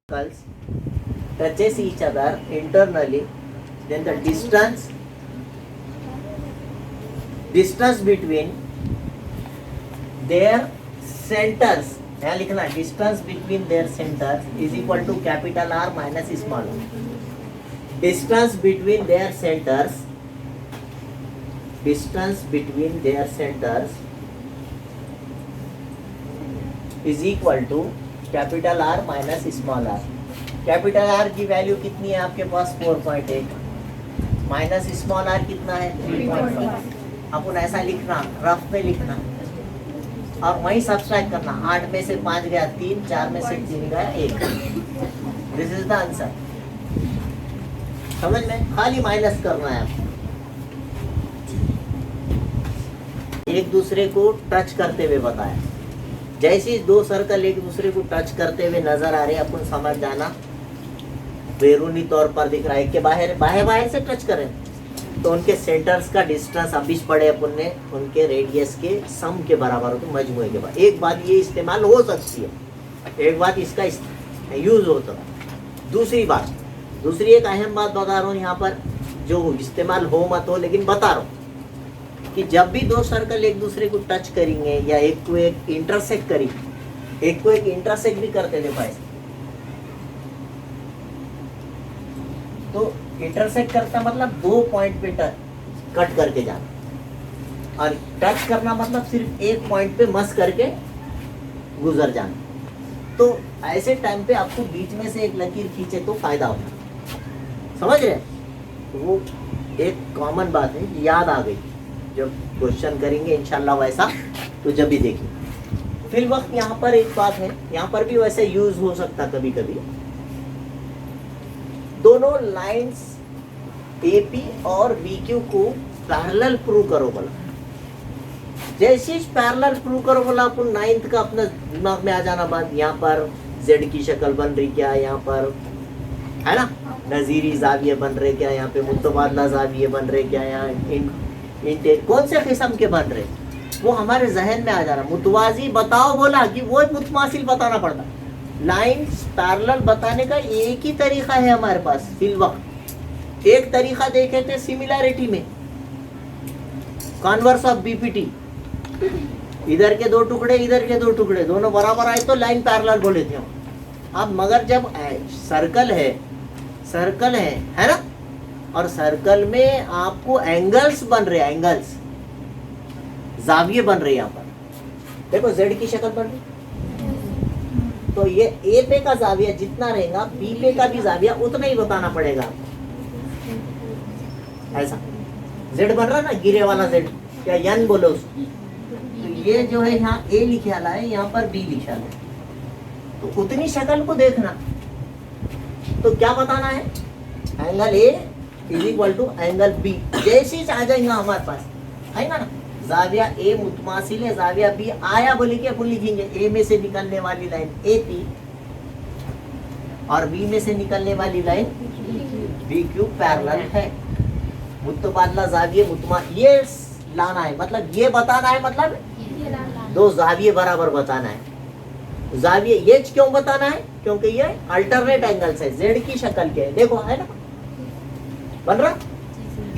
circles touches each other internally, then the distance between their centers, यहाँ लिखना distance between their centers is equal to capital R minus small r. Distance between their centers is equal to capital R minus small R. Capital R की value कितनी है आपके पास 4.8, minus small are कितना है 3.5. अपन ऐसा लिखना, रफ में लिखना और वहीं सब्सट्रैक्ट करना. 8 में से 5 गया 3, 4 में से 3 गया 1. This is the answer. समझ में? खाली माइनस करना है आपको. एक दूसरे को टच करते हुए बताया. जैसे दो सर्कल एक दूसरे को टच करते हुए नजर आ रहे हैं, अपन समझ जाना बैरूनी तौर पर दिख रहा है कि बाहर से टच करें तो उनके सेंटर्स का डिस्टेंस अभी पढ़े अपन ने, उनके रेडियस के सम के बराबर होते, मजमूए के बाद. एक बात ये इस्तेमाल हो सकती है, एक बात इसका यूज होता है. दूसरी एक अहम बात बता रहा हूँ यहाँ पर, जो इस्तेमाल हो मत हो लेकिन बता रहा हूँ कि जब भी दो सर्कल एक दूसरे को टच करेंगे या एक को एक इंटरसेक्ट करेंगे, एक को एक इंटरसेक्ट भी करते थे भाई, तो इंटरसेक्ट करता मतलब दो पॉइंट पे कट करके जाना, और टच करना मतलब सिर्फ एक पॉइंट पे मस करके गुजर जाना. तो ऐसे टाइम पे आपको बीच में से एक लकीर खींचे तो फायदा होता. समझ रहे? वो एक कॉमन बात है, याद आ गई जब क्वेश्चन करेंगे इंशाल्लाह वैसा, तो जब भी देखेंगे. फिर वक्त यहाँ पर एक बात है, यहाँ पर भी वैसे यूज हो सकता कभी कभी. दोनों लाइंस AP और BQ को पैरेलल प्रूव करो बोला. जैसे पैरेलल प्रूव करो बोला, अपन 9th का अपना दिमाग में आ जाना बात. यहाँ पर Z की शक्ल बन रही क्या, यहाँ पर है ना नजीरी जाविये बन रहे क्या, यहाँ पे मुतबादला जाविये बन रहे क्या, यहाँ कौन से किस्म के बन रहे, वो हमारे जहन में आ जा रहा. मुतवाजी बताओ बोला कि वो मुतमासिल बताना पड़ता. लाइंस पैरेलल बताने का एक ही तरीका है हमारे पास. फिल वक्त एक तरीका देखे थे सिमिलैरिटी में, कॉन्वर्स ऑफ BPT. इधर के दो टुकड़े इधर के दो टुकड़े दोनों बराबर आए तो लाइन पैरेलल बोले थे. अब मगर जब सर्कल है ना, और सर्कल में आपको एंगल्स बन रहे, एंगल्स जाविये बन रहे. यहाँ पर देखो Z की शक्ल बन रही, तो ये A पे का जाविया जितना रहेगा B पे का भी जाविया उतना ही बताना पड़ेगा. ऐसा Z बन रहा ना, गिरे वाला Z या N बोलो उसको. तो ये जो है यहाँ A लिखे वाला है, यहाँ पर B लिखा है, तो उतनी शक्ल को देखना. तो क्या बताना है, angle A is equal to angle B. जैसे आ जाएगा हमारे पास आएगा ना, जाविया A मुतमासिल है जाविया B आया बोले कि अपन लिखेंगे A में से निकलने वाली लाइन AP और B में से निकलने वाली लाइन BQ पैरेलल है. मुतबादला जाविये ये लाना है, मतलब ये बताना है, मतलब दो जाविये बराबर बताना है. जाविये ये क्यों बताना है, क्योंकि ये अल्टरनेट एंगल्स है, Z की शक्ल के. देखो है ना बन रहा,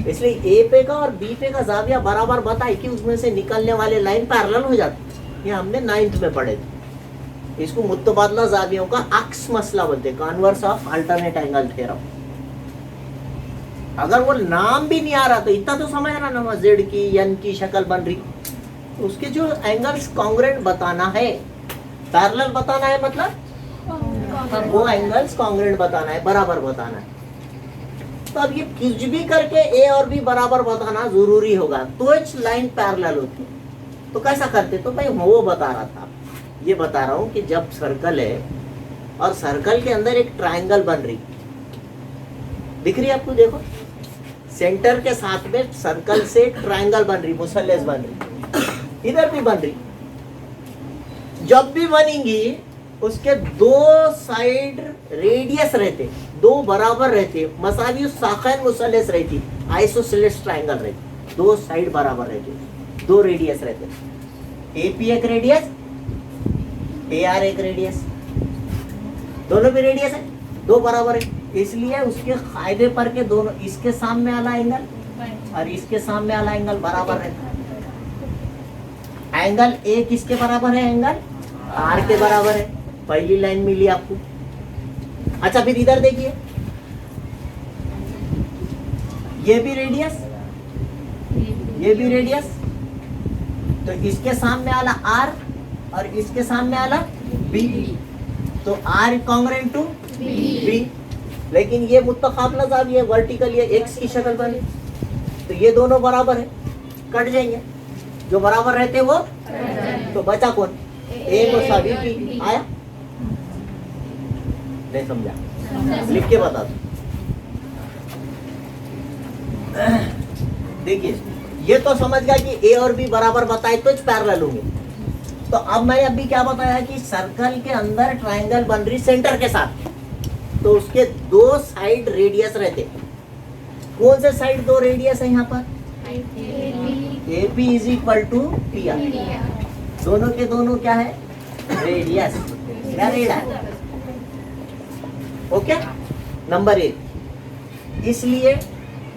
इसलिए A पे का और B पे का जाविया बराबर बताए कि उसमें से निकलने वाले लाइन पैरेलल हो जाती. ये हमने 9th में पढ़े थे. इसको मुतबादला जावियों का अक्स मसला बोलते, converse of alternate angle theorem. अगर वो नाम भी नहीं आ रहा तो इतना तो समझ रहा ना, Z की N की शक्ल बन रही, उसके जो एंगल्स कॉन्ग्रुएंट बताना है, पैरेलल बताना है, मतलब वो एंगल्स कॉन्ग्रुएंट बताना है, बराबर बताना है. तो अब ये कुछ भी करके A और B बराबर बताना जरूरी होगा, तो लाइन पैरेलल होती है. तो कैसा करते, तो मैं वो बता रहा था, ये बता रहा हूँ कि जब सर्कल है और सर्कल के अंदर एक ट्रायंगल बन रही, दिख रही है आपको, देखो सेंटर के साथ में सर्कल से ट्रायंगल बन रही, मुसल्लस बन रही, इधर भी बन रही. जब भी बनेंगी उसके दो साइड रेडियस रहते, दो बराबर रहते, मसावी साखन मुसल्लस रहती, आइसोसेलेस ट्रायंगल रहती, दो साइड बराबर रहते, दो रेडियस रहते. AP एक रेडियस, AR एक रेडियस. दोनों भी रेडियस है, दो बराबर है, इसलिए उसके फायदे पर के दोनों, इसके सामने वाला एंगल और इसके सामने वाला एंगल बराबर रहता है। एंगल ए किसके बराबर है? एंगल आर के बराबर है। पहली लाइन मिली आपको। अच्छा फिर इधर देखिए, ये भी रेडियस, ये भी रेडियस, तो इसके सामने वाला आर और इसके सामने वाला बी, तो आर कॉन्ग्रुएंट टू बी। लेकिन ये मुत्तकाबला ज़ाविया वर्टिकल, ये एक्स की शक्ल बनी, तो ये दोनों बराबर है, कट जाएंगे। जो बराबर रहते वो, तो बचा कौन? ए मुसावी बी। आया? नहीं समझा? लिख के बता दो। देखिए ये तो समझ गया कि ए और बी बराबर बताए तो पैरेलल होंगे। तो अब मैं अभी क्या बताया कि सर्कल के अंदर ट्रायंगल बन रही सेंटर के साथ, तो उसके दो साइड रेडियस रहते। कौन से साइड दो रेडियस है यहाँ पर? A P is equal to P R. दोनों के दोनों क्या है? रेडियस। क्या रेडियस? ओके। नंबर 1, इसलिए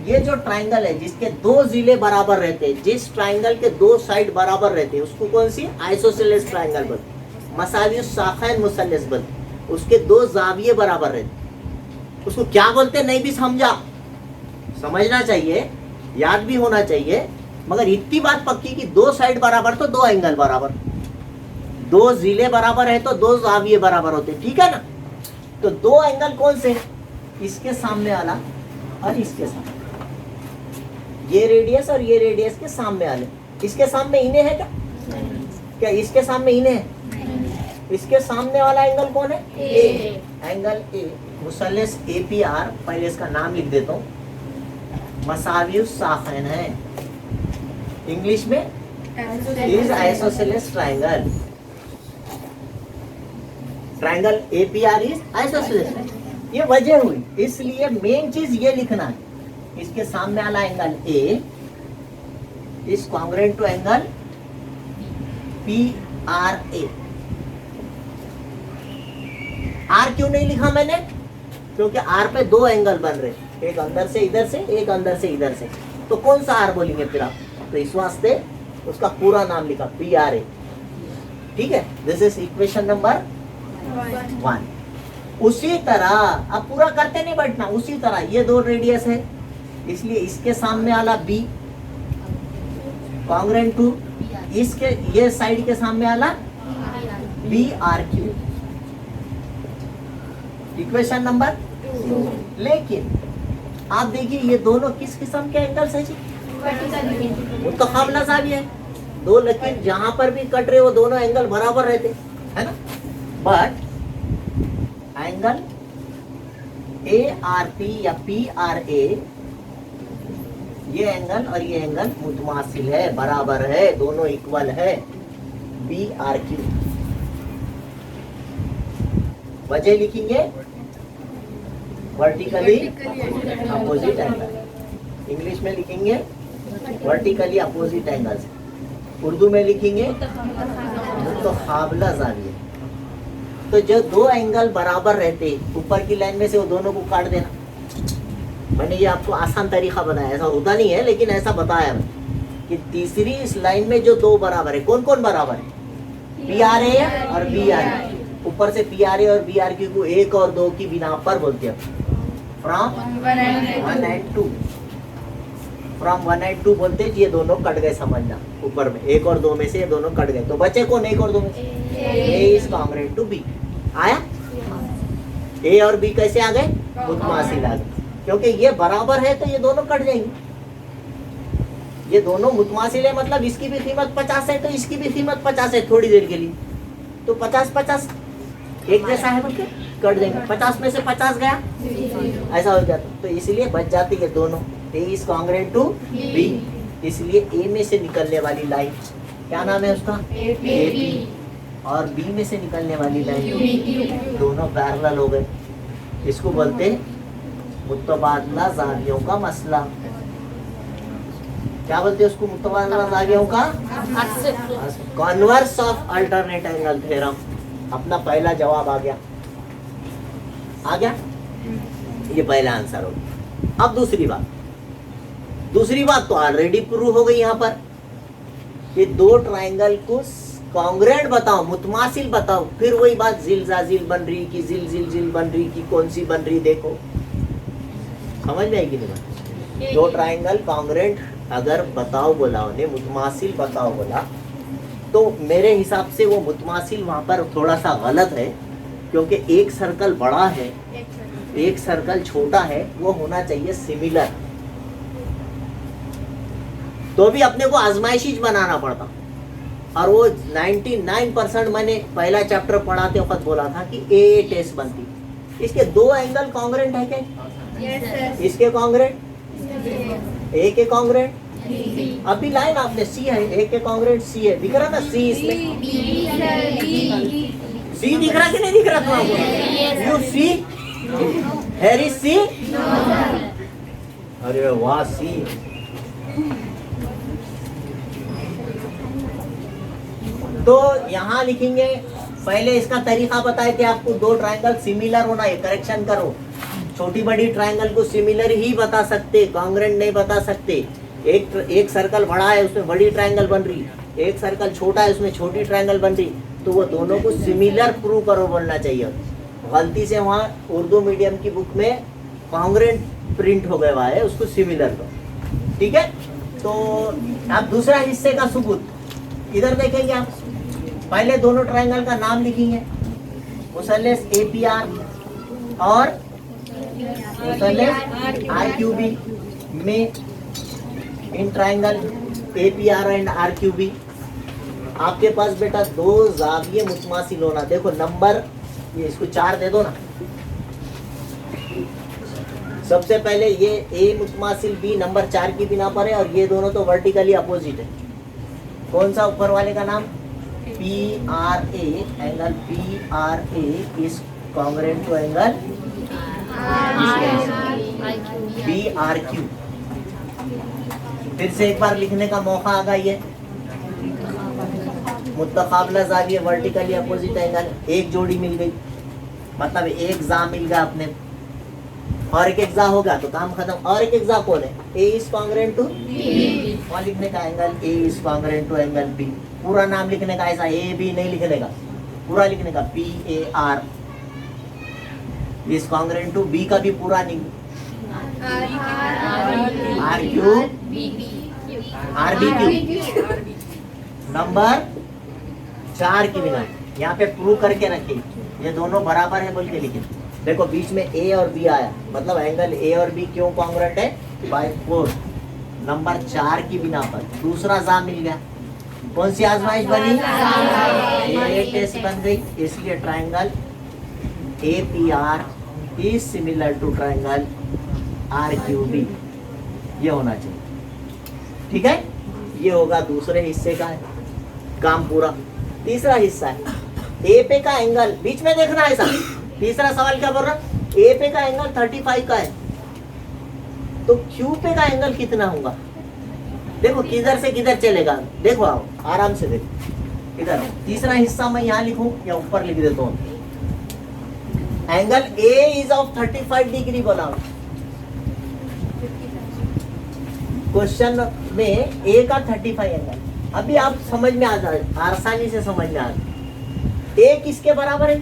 ये जो ट्रायंगल है जिसके दो जिले बराबर रहते हैं, जिस ट्रायंगल के दो साइड बराबर रहते हैं, उसको कौन सी? आइसोसेलेस ट्रायंगल बोलते। मसावी साखैन मुसल्लस बोलते। उसके दो जाविये बराबर रहते, उसको क्या बोलते? नहीं भी समझा, समझना चाहिए, याद भी होना चाहिए, मगर इतनी बात पक्की कि दो साइड बराबर तो दो एंगल बराबर, दो जिले बराबर है तो दो जाविये बराबर होते, ठीक है ना? तो दो एंगल कौन से? इसके सामने वाला और इसके सामने, ये रेडियस और ये रेडियस के सामने वाले। इसके सामने इन्हें है क्या? क्या इसके सामने इन्हें है? इसके सामने वाला एंगल कौन है? ए। एंगल ए मुसल्लस APR, पहले इसका नाम लिख देता हूँ, मसावी साखैन है, इंग्लिश में is isosceles triangle. Triangle APR is isosceles. ये वजह हुई, इसलिए मेन चीज ये लिखना है, इसके सामने वाला angle A is congruent to angle PRA। R क्यों नहीं लिखा मैंने? क्योंकि आर पे दो एंगल बन रहे, एक अंदर से इधर से, एक अंदर से इधर से, तो कौन सा आर बोलेंगे फिर आप? तो इस वास्ते उसका पूरा नाम लिखा PRA, ठीक है? This is equation number 1। उसी तरह अब पूरा करते नहीं बैठना, उसी तरह ये दो रेडियस है, इसलिए इसके सामने वाला बी कॉन्ग्रुएंट टू इसके, ये साइड के सामने वाला BRQ, इक्वेशन नंबर 2। लेकिन आप देखिए ये दोनों किस किस्म के एंगल्स है जी? मुत्तकाबला ज़ाविया है, दो लकीर जहां पर भी कट रहे वो दोनों एंगल बराबर रहते है ना? बट एंगल ARP या PRA, ये एंगल और ये एंगल मुतमासिल है, बराबर है, दोनों इक्वल है, BRQ। वजह लिखेंगे वर्टिकली अपोजिट एंगल, इंग्लिश में लिखेंगे वर्टिकली अपोजिट एंगल्स, उर्दू में लिखेंगे मुत्तकाबला ज़ाविया। तो जो दो एंगल बराबर रहते, ऊपर की लाइन में से वो दोनों को काट देना। मैंने ये आपको आसान तरीका बताया, ऐसा होता नहीं है लेकिन ऐसा बताया मैं कि तीसरी इस लाइन में जो दो बराबर है, कौन कौन बराबर है? PRA और BRQ। ऊपर से PRA और BRQ को 1 और 2 की बिना पर बोलते हैं, फ्रॉम 1 and 2, फ्रॉम 1 and 2 बोलते हैं। ये दोनों कट गए, समझना, ऊपर में 1 और 2 में से ये दोनों कट गए, तो बचे कौन? 1 और 2 में से A is congruent to B। आया? A और B कैसे आ गए? मुतमासिल आ गए, क्योंकि ये बराबर है तो ये दोनों कट जाएंगे। ये दोनों मुतमासिल है, मतलब इसकी भी कीमत 50 है तो इसकी भी कीमत 50 है थोड़ी देर के लिए, तो 50-50 एक जैसा है, बोल के कट देंगे। 50 में से 50 गया, ऐसा हो जाता, तो इसलिए बच जाती है दोनों। A is congruent to B, इसलिए A में से निकलने वाली लाइन क्या नाम है उसका? AP, और B में से निकलने वाली लाइन, दोनों पैरेलल हो गए। इसको बोलते हैं मुतबादला ज़ावियों का मसला। क्या बोलते हैं उसको? मुतबादला ज़ावियों का converse of alternate angle theorem. अपना पहला जवाब आ गया। आ गया, ये पहला आंसर हो। अब दूसरी बात तो ऑलरेडी प्रूव हो गई यहाँ पर कि दो ट्राइंगल को कॉन्ग्रेंट बताओ, मुतमासिल बताओ, फिर वही बात जिल जाजिल बन रही कि जिल जिल जिल बन रही कि कौन सी बन रही, देखो समझ में आएगी नहीं। दो ट्राइंगल कॉन्ग्रेंट अगर बताओ बोला उन्हें, मुतमासिल बताओ बोला, तो मेरे हिसाब से वो मुतमासिल वहां पर थोड़ा सा गलत है, क्योंकि एक सर्कल बड़ा है एक सर्कल छोटा है, वो होना चाहिए सिमिलर। तो भी अपने को आजमाइशी बनाना पड़ता, और वो 99% मैंने पहला चैप्टर पढ़ाते वक्त बोला था कि ए टेस्ट बनती। इसके दो एंगल कॉन्ग्रेंट है क्या? yes, इसके कॉन्ग्रेंट, ए के कॉन्ग्रेंट, अभी लाइन आपने सी है, ए के कॉन्ग्रेंट सी है, दिख रहा ना सी इसमें, सी दिख रहा कि नहीं दिख रहा तुम्हारा? यू सी हैरी सी, अरे वाह सी। तो यहाँ लिखेंगे, पहले इसका तरीका बताए थे आपको, दो ट्रायंगल सिमिलर होना है, करेक्शन करो। छोटी बड़ी ट्रायंगल को सिमिलर ही बता सकते, कॉन्ग्रेंट नहीं बता सकते। एक सर्कल बड़ा है उसमें बड़ी ट्रायंगल बन रही, एक सर्कल छोटा है उसमें छोटी ट्रायंगल बन रही, तो वो दोनों को सिमिलर प्रूव करो बोलना चाहिए। गलती से वहाँ उर्दू मीडियम की बुक में कॉन्ग्रेंट प्रिंट हो गया है, उसको सिमिलर करो, ठीक है। तो आप दूसरा हिस्से का सबूत इधर देखेंगे आप, पहले दोनों ट्रायंगल का नाम लिखेंगे, मुसल्लस APR और मुसल्लस RQB में in triangle APR and RQB आपके पास बेटा दो जाविये मुतमासिल होना। देखो नंबर, ये इसको 4 दे दो ना। सबसे पहले ये A मुतमासिल B नंबर 4 की बिना पर है, और ये दोनों तो वर्टिकली अपोजिट है। कौन सा ऊपर वाले का नाम? PRA, angle PRA is congruent to angle BRQ। फिर से एक बार लिखने का मौका आ गया, ये मुतकाबला जाविये वर्टिकली अपोजिट एंगल, एक जोड़ी मिल गई, मतलब एक जा मिल गया अपने, और एक जा होगा तो काम खत्म। और एक जा कौन है? A is congruent to B, वहाँ लिखने का angle A is congruent to angle B। पूरा नाम लिखने का, ऐसा A B नहीं लिखने का, पूरा लिखने का PAR is congruent to B का भी पूरा नहीं, RBQ नंबर 4 की बिना यहाँ पे प्रूव करके रखिए, ये दोनों बराबर है बोल के लिखे। देखो बीच में A और B आया, मतलब एंगल A और B क्यों कॉन्ग्रेंट है? बाय 4 नंबर 4 की बिना पर दूसरा जा मिल गया। कौन सी आजमाइश बनी? A टेस्ट बन गई, इसलिए triangle APR is similar to triangle RQB, ये होना चाहिए, ठीक है। ये होगा दूसरे हिस्से का है काम पूरा। तीसरा हिस्सा है A पे का एंगल, बीच में देखना है सब। तीसरा सवाल क्या बोल रहा? A पे का एंगल 35 का है, तो Q पे का एंगल कितना होगा? देखो किधर से किधर चलेगा, देखो आओ आराम से देखो इधर। तीसरा हिस्सा मैं यहाँ लिखूं या ऊपर लिख देता हूँ? Angle A is of 35 degree बोला क्वेश्चन में, A का 35 एंगल। अभी आप समझ में आ जाए, आसानी से समझ में आ जाए। A किसके बराबर है?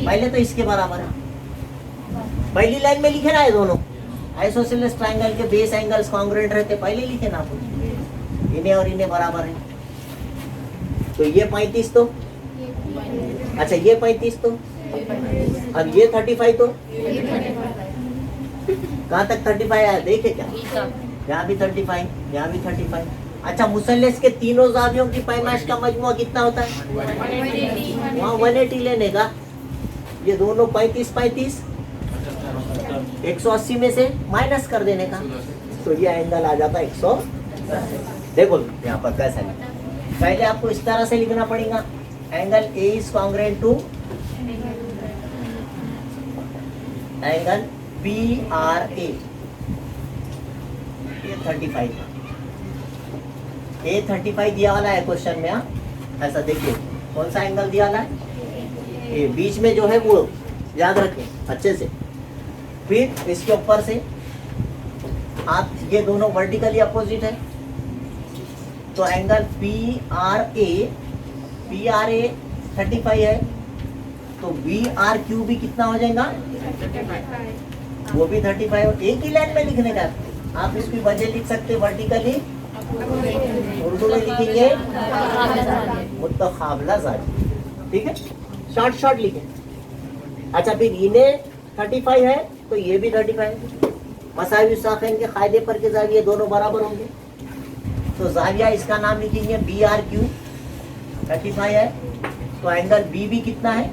पहले तो इसके बराबर है, पहली लाइन में लिखे ना ये दोनों आइसोसेलेस ट्रायंगल के बेस एंगल्स कॉन्ग्रुएंट रहते, पहले लिखे ना आप, इन्हें और इन्हें बराबर है। तो ये 35 तो, अच्छा ये 35 तो, अब ये 35 तो, कहाँ तक 35 आया देखे क्या? यहाँ भी 35, यहाँ भी 35। अच्छा मुसल्लस के तीनों जावियों की पैमाइश का मजमुआ कितना होता है? वहाँ 180 लेने का, ये दोनों 35 35 180 में से माइनस कर देने का, तो ये एंगल आ जाता है 100। देखो यहाँ पर कैसा है, पहले आपको इस तरह से लिखना पड़ेगा, angle A is congruent to angle PRA, ये 35 A35 दिया वाला है क्वेश्चन में। ऐसा देखिए कौन सा एंगल दिया वाला है? ये बीच में जो है वो याद रखें अच्छे से। फिर इसके ऊपर से आप ये दोनों वर्टिकली अपोजिट है, तो एंगल पी आर ए 35 है, तो बी आर क्यू भी कितना हो जाएगा, वो भी 35। एक ही लाइन में लिखने का, आप इसकी वजह लिख सकते वर्टिकली, उर्दू में लिखेंगे मुत्तखाबला ज़ाजी, ठीक है, शॉर्ट शॉर्ट लिखे। अच्छा फिर इन्हें 35 है तो ये भी 35 है, मसावी साखिन के कायदे पर के जाविये दोनों बराबर होंगे, तो जाविया इसका नाम लिखेंगे बी आर क्यू, 35 है, तो एंगल बी भी कितना है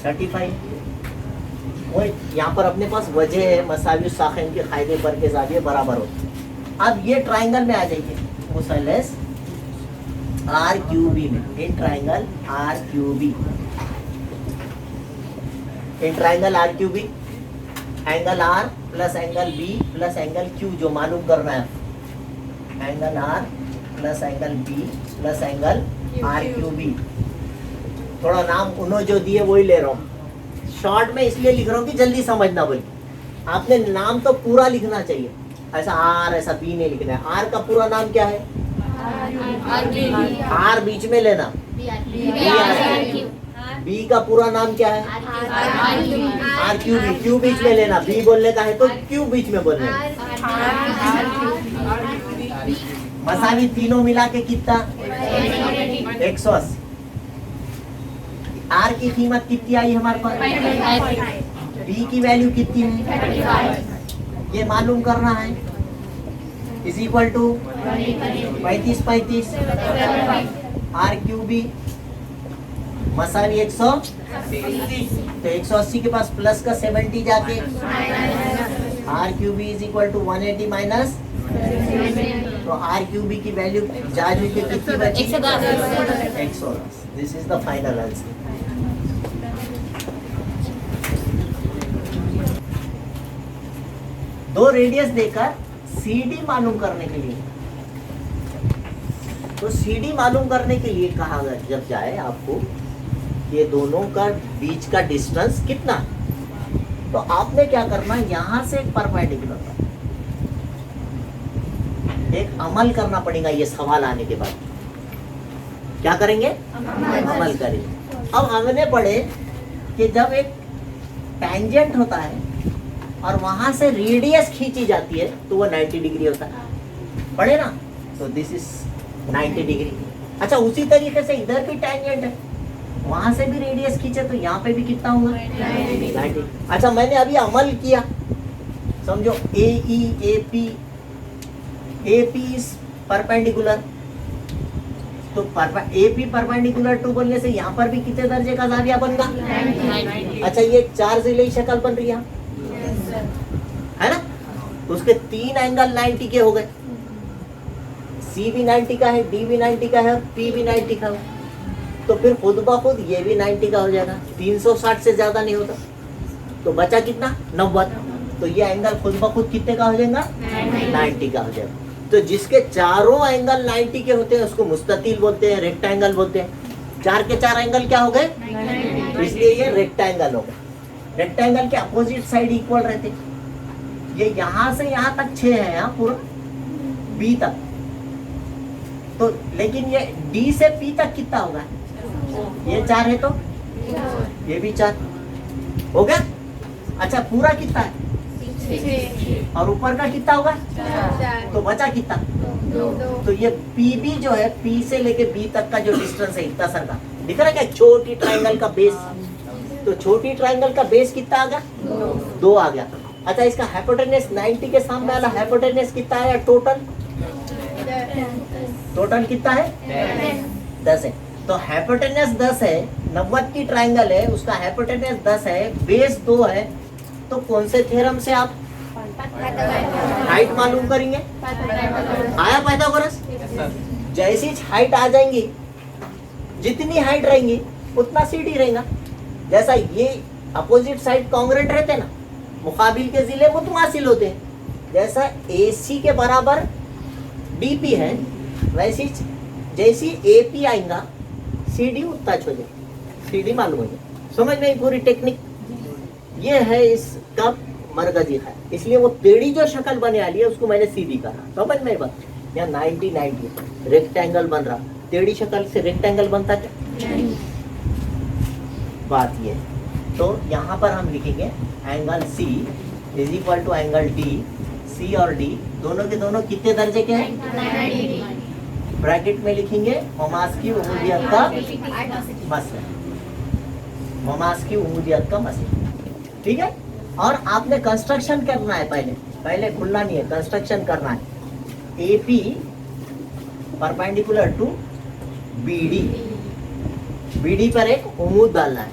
35। वो यहाँ पर अपने पास वजह है मसावी साखिन के कायदे पर के जाविये बराबर होते। अब ये ट्राइंगल में आ जाइए, मुसल्लस आर क्यू बी में, in triangle R Q B, in triangle R Q B, angle R plus angle B plus angle Q जो मालूम करना है, angle R plus angle B plus angle R Q B. थोड़ा नाम उन्होंने जो दिए वही ले रहा हूँ, शॉर्ट में इसलिए लिख रहा हूँ कि जल्दी समझना, बोल आपने नाम तो पूरा लिखना चाहिए, ऐसा आर ऐसा बी नहीं लिखना है। आर का पूरा नाम क्या है, आर बीच में लेना, बी का पूरा नाम क्या है, आर क्यू बी, क्यू बीच में लेना, बी बोलने का है तो क्यू बीच में बोलना है। मसावी तीनों मिला के कितना 180। आर की कीमत कितनी आई हमारे पास, बी की वैल्यू कितनी है ये मालूम करना है, is equal to 35 R Q B मसावी 180, तो 180 के पास प्लस का 70 जाके R Q B is equal to 180 minus, तो आर क्यू बी की वैल्यू जाज के कितनी बची 110। This is the final answer. दो रेडियस देकर CD मालूम करने के लिए, तो CD मालूम करने के लिए कहा जब जाए आपको ये दोनों का बीच का डिस्टेंस कितना, तो आपने क्या करना, यहां से परपेंडिकुलर एक अमल करना पड़ेगा। ये सवाल आने के बाद क्या करेंगे, अमल करेंगे। अब हमने पढ़े कि जब एक टेंजेंट होता है और वहां से रेडियस खींची जाती है तो वो 90 डिग्री होता है, पढ़े ना, तो दिस इज 90 डिग्री। अच्छा उसी तरीके से इधर भी टेंजेंट है, वहां से भी रेडियस खींचे तो यहाँ पे भी कितना होगा 90। अच्छा मैंने अभी अमल किया, समझो AP इज परपेंडिकुलर, तो AP परपेंडिकुलर टू बोलने से यहाँ पर भी कितने दर्जे का जाविया बनेगा, अच्छा ये 4 जिले शक्ल बन रही है ना, तो उसके 3 एंगल 90 के हो गए, C भी 90 का है, D भी 90 का है और P भी 90 का है, तो फिर खुद ब खुद ये भी 90 का हो जाएगा, 360 से ज्यादा नहीं होता, तो बचा कितना 90, तो ये एंगल खुद ब खुद कितने का हो जाएगा 90 का हो जाएगा। तो जिसके चारों एंगल 90 के होते हैं उसको मुस्ततील बोलते हैं, रेक्टेंगल बोलते हैं। 4 के 4 एंगल क्या हो गए, इसलिए ये रेक्टेंगल हो गए। रेक्टेंगल के अपोजिट साइड इक्वल रहते, ये यहाँ से यहाँ तक 6 है, यहाँ पूरा B तक, तो लेकिन ये D से P तक कितना होगा, ये 4 है तो ये भी 4 हो गया। अच्छा पूरा कितना है, और ऊपर का कितना होगा, तो बचा कितना, तो ये PB जो है P से लेके B तक का जो डिस्टेंस है इतना सा का दिख रहा है क्या, छोटी ट्राइंगल का बेस, तो छोटी ट्राइंगल का बेस कितना आ गया 2 आ गया। अच्छा इसका हाइपोटेनस 90 के सामने वाला हाइपोटेनस कितना है, टोटल कितना है 10 है, तो हाइपोटेनस 10 है, 90 की ट्राइंगल है, उसका हाइपोटेनस 10 है, बेस 2 है, तो कौन से थ्योरम से आप हाइट मालूम करेंगे, आया पाइथागोरस। जैसी हाइट आ जाएंगी, जितनी हाइट रहेंगी उतना CD रहेगा। जैसा ये अपोजिट साइड कॉन्ग्रुएंट रहते हैं ना, मुकाबिल के जिले मुतमासिल होते हैं, जैसा AC के बराबर DP है, वैसी जैसी AP आएगा CD उतना हो जाए, CD मालूम हो जाए। समझ में पूरी टेक्निक ये है इसका मरकजी है, इसलिए वो टेढ़ी जो शक्ल बने वाली है उसको मैंने सीधी कहा। समझ में बात? यहाँ 90-90 रेक्टेंगल बन रहा, टेढ़ी शक्ल से रेक्टेंगल बनता क्या? बात ये है। तो यहाँ पर हम लिखेंगे angle C is equal to angle D। C और D दोनों के दोनों कितने दर्जे के हैं? ब्रैकेट में लिखेंगे मोमास की उंगलियत का मसला, मोमास की उंगलियत का मसला, ठीक है। और आपने कंस्ट्रक्शन करना है, पहले खुलना नहीं है, कंस्ट्रक्शन करना है। AP perpendicular to BD, BD पर एक उंगूद डालना है,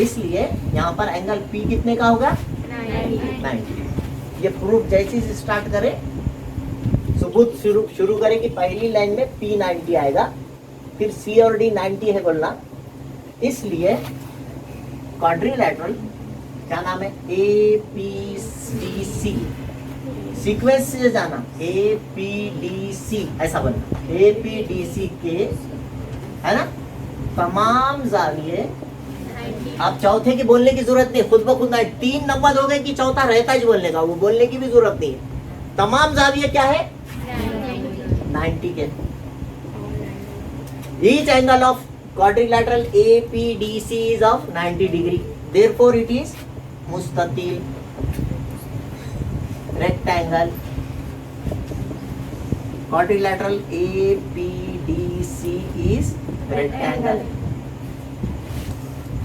इसलिए यहाँ पर एंगल P कितने का होगा? 90। ये प्रूफ जैसे ही स्टार्ट करें, सबूत शुरू करें कि पहली लाइन में P 90 आएगा, फिर C और D 90 है बोलना, इसलिए क्वाड्रिलैटरल क्या नाम है? APDC सीक्वेंस से जाना, APDC ऐसा बनना, APDC के है ना तमाम जाविये। आप चौथे की बोलने की जरूरत नहीं, खुद ब खुद 3 नंबर हो गए कि चौथा रहता है बोलने का, वो बोलने की भी जरूरत नहीं है। तमाम जाविये क्या है? 90 के। Each angle of quadrilateral APDC is of 90 degree. Therefore, it is mustatil rectangle. Quadrilateral APDC is rectangle.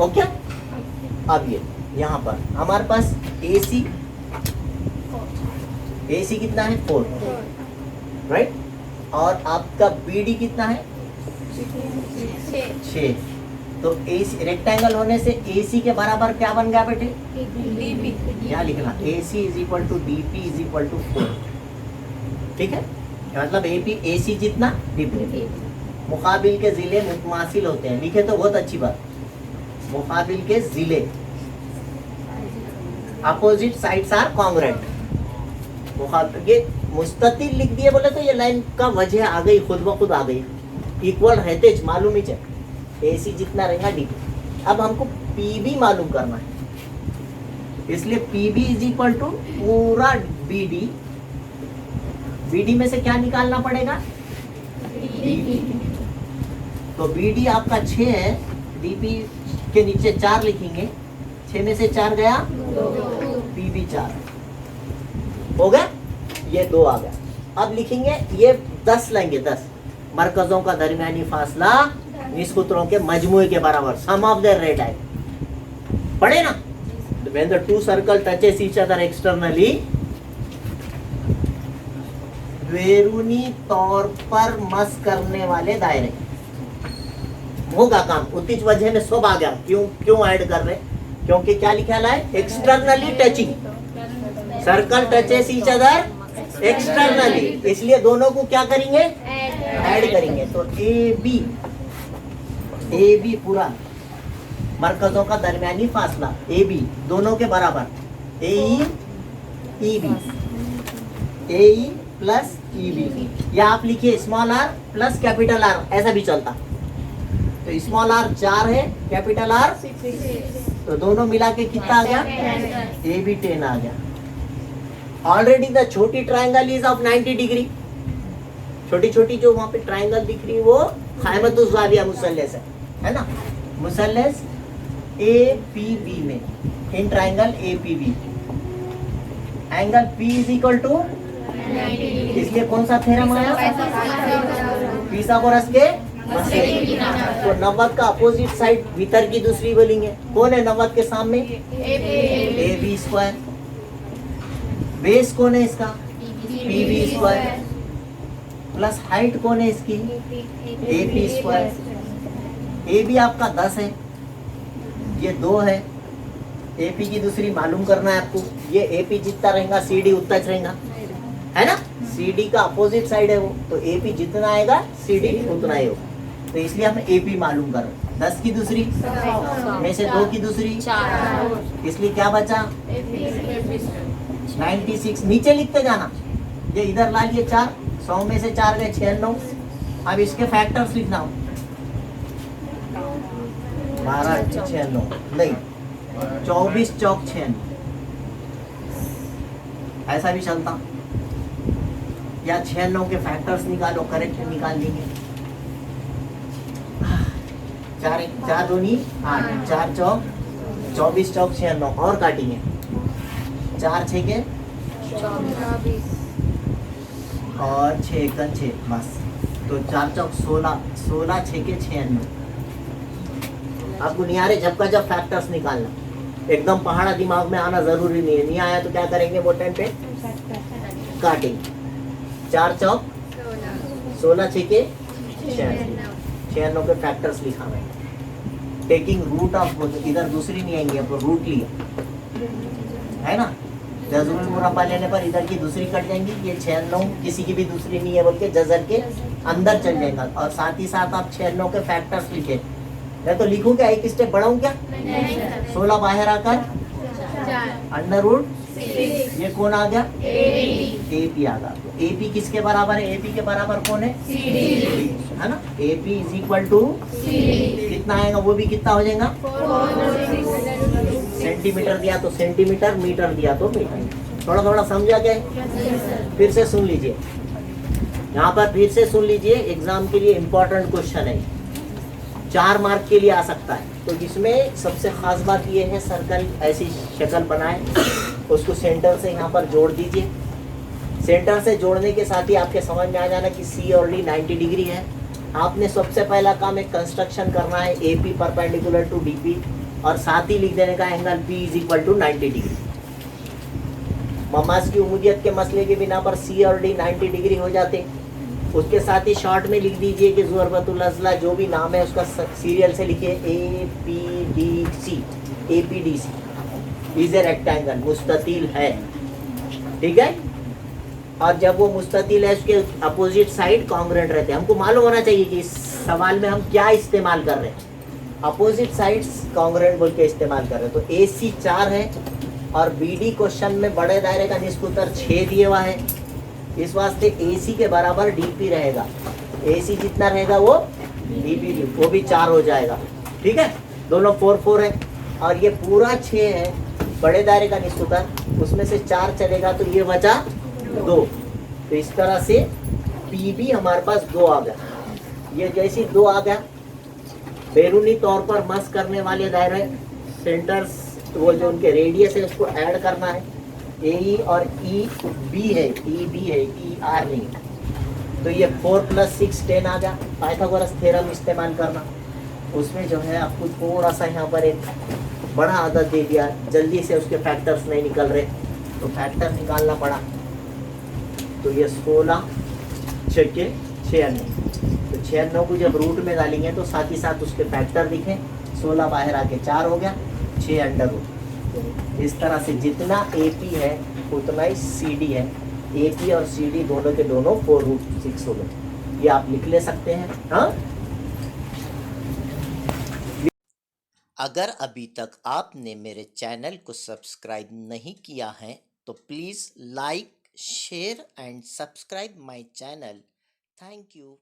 Okay? अब ये यहाँ पर हमारे पास AC कितना है? 4, राइट। और आपका BD कितना है? 6। तो AC रेक्टेंगल होने से AC के बराबर क्या बन गया बेटे? क्या लिखना? AC is equal to DP is equal to 4, ठीक है। मतलब AC जितना DP। मुकाबिल के जिले मुतमासिल होते हैं, लिखे तो बहुत अच्छी बात। मुकाबिल के जिले, अपोजिट साइड्स आर कॉन्ग्रुएंट। मुकाबिल ये मुस्ततिल लिख दिए बोले तो ये लाइन का वजह आ गई, खुद ब खुद आ गई। इक्वल रहते मालूम ही चाहिए, AC जितना रहेगा DP। अब हमको PB मालूम करना है, इसलिए PB इज इक्वल टू पूरा BD। BD में से क्या निकालना पड़ेगा? DP। तो BD आपका 6 है, DP के नीचे 4 लिखेंगे, 6 में से 4 गया, PB 4 हो गया, ये 2 आ गया। अब लिखेंगे ये 10 लेंगे, 10 मरकजों का दरमियानी फासला निस्कुतरों के मजमुए के बराबर, सम ऑफ देयर रेडियाई। पढ़े ना? When the two circle touches each other externally, बैरूनी तौर पर मस करने वाले दायरे होगा काम। उतिच वजह में सब आ गया। क्यों ऐड कर रहे? क्योंकि क्या लिखा है? Externally touching, circle touches each other externally, इसलिए दोनों को क्या करेंगे? ऐड करेंगे। तो AB पूरा मरकजों का दरमियानी फासला AB दोनों के बराबर, AE प्लस EB, या आप लिखिए small r plus capital R, ऐसा भी चलता। तो स्मॉल r 4 है, कैपिटल R 6, तो दोनों मिला के कितना आ गया? AB 10 आ गया। ऑलरेडी द छोटी ट्राइंगल इज ऑफ 90 डिग्री। छोटी छोटी जो वहां पे ट्राइंगल दिख रही है वो खायमतुज़ ज़ाविया मुसल्लस है ना? मुसल्लस APB में in triangle APB angle P is equal to, इसलिए कौन सा थ्योरम आया? पिथागोरस के मसले। तो 90 का अपोजिट साइड भीतर की दूसरी बोलेंगे, कौन है 90 के सामने? AB square. बेस कौन है इसका? PB square. प्लस हाइट कौन है इसकी? AP square. AB आपका 10 है, ये 2 है, AP की दूसरी मालूम करना है आपको। ये AP जितना रहेगा CD उतना रहेगा, है ना? CD का अपोजिट साइड है वो, तो AP जितना आएगा CD उतना ही होगा। तो इसलिए हम AP मालूम कर रहे हैं। 10 की दूसरी में से 2 की दूसरी 4, इसलिए क्या बचा? 96। नीचे लिखते जाना, ये इधर ला लिए 4, 100 में से 4 गए 96। अब इसके फैक्टर्स लिखना हो, 12 96 नहीं, 24 चौक 96, ऐसा भी चलता। या 96 के फैक्टर्स निकालो, करेक्ट निकाल लेंगे। 4 दूनी 8, 4 चौक 24 चौक 96 और काटेंगे। 4 6 के 24 और 6 का 6 बस। तो 4 चौक 16, 16 6 के 96। आपको नहीं आ रहे, जब का जब फैक्टर्स निकालना एकदम पहाड़ा दिमाग में आना जरूरी नहीं है। नहीं आया तो क्या करेंगे, वो टाइम पे काटेंगे। 4 चौक 16 6 के 96 के फैक्टर्स लिखा हुआ है। टेकिंग रूट ऑफ, इधर दूसरी नहीं आएंगे, आपको रूट लिया है ना। जजर मुरब्बा लेने पर इधर की दूसरी कट जाएंगी, ये 96 किसी की भी दूसरी नहीं है बोल के जजर के अंदर चल जाएगा। और साथ ही साथ आप 96 के फैक्टर्स लिखे। मैं तो लिखूं क्या, एक स्टेप बढ़ाऊं क्या? 16 बाहर आकर अंडर रूट, ये कौन आ गया? एपी आ गया। तो एपी किसके बराबर है? एपी के बराबर कौन है? है ना। एपी इज इक्वल टू कितना आएगा, वो भी कितना हो जाएगा? सेंटीमीटर दिया तो सेंटीमीटर, मीटर दिया तो मीटर। थोड़ा थोड़ा समझा क्या है? फिर से सुन लीजिए, यहाँ पर फिर से सुन लीजिए। एग्जाम के लिए इंपॉर्टेंट क्वेश्चन है, 4 मार्क के लिए आ सकता है। तो इसमें सबसे खास बात ये है, सर्कल ऐसी शक्ल बनाए, उसको सेंटर से यहाँ पर जोड़ दीजिए। सेंटर से जोड़ने के साथ ही आपके समझ में आ जाना कि सी और डी 90 डिग्री है। आपने सबसे पहला काम एक कंस्ट्रक्शन करना है, A P perpendicular to D P, और साथ ही लिख देने का angle P is equal to 90 degree. ममाज की उम्मीदियत के मसले के बिना पर सी और डी 90 डिग्री हो जाते। उसके साथ ही शॉर्ट में लिख दीजिए कि ज़ुरबतुल अज़ला जो भी नाम है उसका सीरियल से लिखिए, A P D C. A P D C is a rectangle, मुस्ततील है, ठीक है। और जब वो मुस्ततील है, उसके अपोजिट साइड कॉन्ग्रुएंट रहते हैं। हमको मालूम होना चाहिए कि इस सवाल में हम क्या इस्तेमाल कर रहे हैं। अपोजिट साइड्स कॉन्ग्रुएंट बोल के इस्तेमाल कर रहे हैं। तो ए सी 4 है और बी डी क्वेश्चन में बड़े दायरे का निस्ब उत्तर 6 दिया हुआ है। इस वास्ते ए सी के बराबर डी पी रहेगा। ए सी जितना रहेगा वो डी पी वो भी 4 हो जाएगा, ठीक है। दोनों 4 4 है और ये पूरा 6 है, बड़े दायरे का निस्ब उत्तर, उसमें से 4 चलेगा तो ये बचा 2। तो इस तरह से पी भी हमारे पास 2 आ गया। ये जैसे 2 आ गया, बैरूनी तौर पर मस करने वाले दायरे सेंटर्स, वो जो उनके रेडियस है उसको ऐड करना है। ए और ई बी है, ई बी है, ई आर नहीं। तो ये 4 + 6 10 आ गया। पाइथागोरस थ्योरम इस्तेमाल करना, उसमें जो है आपको थोड़ा सा यहाँ पर एक बड़ा आदत दे दिया, जल्दी से उसके फैक्टर्स नहीं निकल रहे तो फैक्टर निकालना पड़ा। तो ये 16 6 के 96। तो 96 को जब रूट में डालेंगे तो साथ ही साथ उसके फैक्टर दिखे। 16 बाहर आके 4 हो गया, 6 अंडर रूट। इस तरह से जितना ए पी है उतना ही सी डी है। ए पी और सी डी दोनों के दोनों 4√6 हो गए। ये आप लिख ले सकते हैं। हाँ, अगर अभी तक आपने मेरे चैनल को सब्सक्राइब नहीं किया है तो please like, share and subscribe my channel. Thank you.